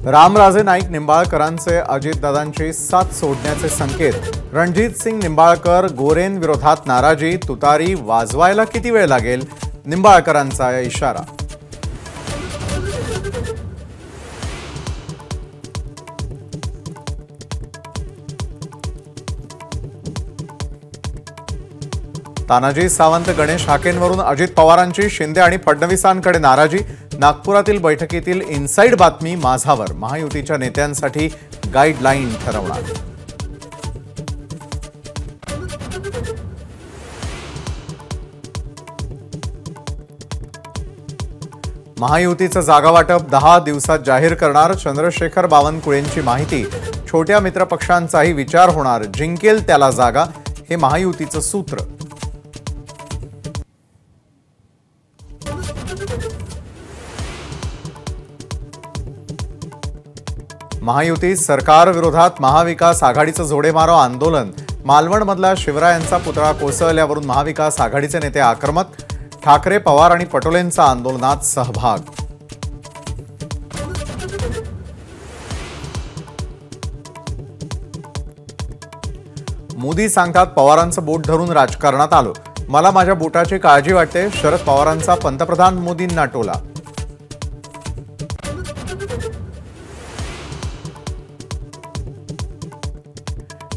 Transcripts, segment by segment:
रामराजे नाईक निंबाळकरांचे अजितदादांची साथ सोडण्याचे संकेत। रणजित सिंग निंबाळकर गोरेंविरोधात नाराजी, तुतारी वाजवायला किती वेळ लागेल, निंबाळकरांचा इशारा। तानाजी सावंत गणेश हाकेंवरून अजित पवारांची शिंदे आणि फडणवीसांकडे नाराजी। नागपुरातील बैठकीतील इनसाइड बातमी माझावर, महायुतीच्या नेत्यांसाठी गाईडलाईन ठरवणार। महायुतीचं जागा वाटप 10 दिवसात जाहीर करणार, चंद्रशेखर बावनकुळेंची माहिती। छोट्या मित्रपक्षांचाही विचार होणार, जिंकेल त्याला जागा, हे महायुतीचं सूत्र। महायुती सरकार विरोधात महाविकास आघाडीचं जोडेमारो आंदोलन। मालवणमधला शिवरायांचा पुतळा कोसळल्यावरून महाविकास आघाडीचे नेते आक्रमक। ठाकरे, पवार आणि पटोलेंचा आंदोलनात सहभाग। मोदी सांगतात, पवारांचं बोट धरून राजकारणात आलो, मला माझ्या बोटाची काळजी वाटते। शरद पवारांचा पंतप्रधान मोदींना टोला।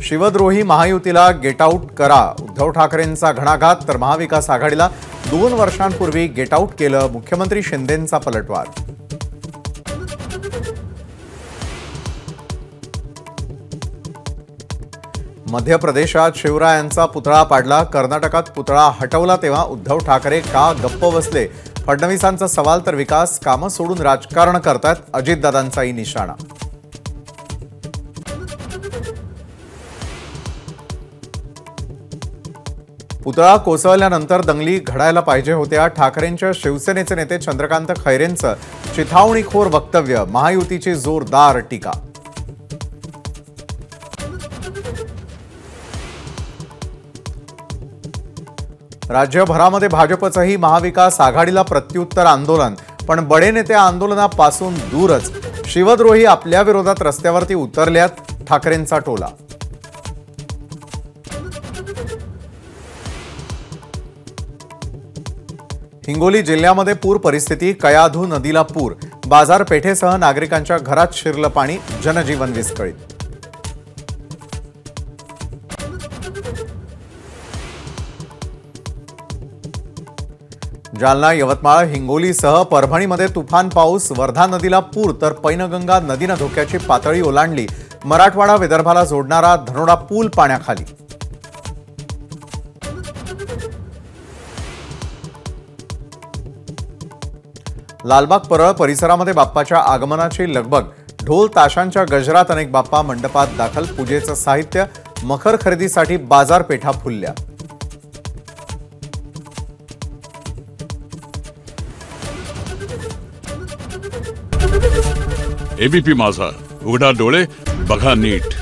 शिवद्रोही महायुतीला गेट आउट करा, उद्धव ठाकरेंचा घणाघात। तर महाविकास आघाडीला 2 वर्षांपूर्वी गेट आउट केलं, मुख्यमंत्री शिंदेंचा पलटवार। मध्य प्रदेशात शिवरायांचा पुतळा पाडला, कर्नाटकात पुतळा हटवला तेव्हा उद्धव ठाकरे का गप्प बसले, फडणवीसांचा सवाल। तर विकास कामं सोडून राजकारण करतात, अजितदादांचाही निशाणा। पुतळा कोसळल्यानंतर दंगली घडायला पाहिजे होत्या, ठाकरेंच्या शिवसेनेचे नेते चंद्रकांत खैरेंचं चिथावणीखोर वक्तव्य, महायुतीची जोरदार टीका। राज्यभरामध्ये भाजपचंही महाविकास आघाडीला प्रत्युत्तर आंदोलन, पण बडे नेते आंदोलनापासून दूरच। शिवद्रोही आपल्या विरोधात रस्त्यावरती उतरल्यात, ठाकरेंचा टोला। हिंगोली जिल्ह्यामध्ये पूर परिस्थिती, कयाधू नदीला पूर, बाजारपेठेसह नागरिकांच्या घरात शिरलं पाणी, जनजीवन विस्कळीत। जालना, यवतमाळ, हिंगोलीसह परभणीमध्ये तुफान पाऊस, वर्धा नदीला पूर, तर पैनगंगा नदीनं धोक्याची पातळी ओलांडली। मराठवाडा विदर्भाला जोडणारा धनोडा पूल पाण्याखाली। लालबाग परळ परिसरामध्ये बाप्पाच्या आगमनाची लगबग, ढोल ताशांच्या गजरात अनेक बाप्पा मंडपात दाखल, पूजेचं साहित्य, मखर खरेदीसाठी बाजारपेठा फुलल्या। एबीपी माझा, उघडा डोळे बघा नीट।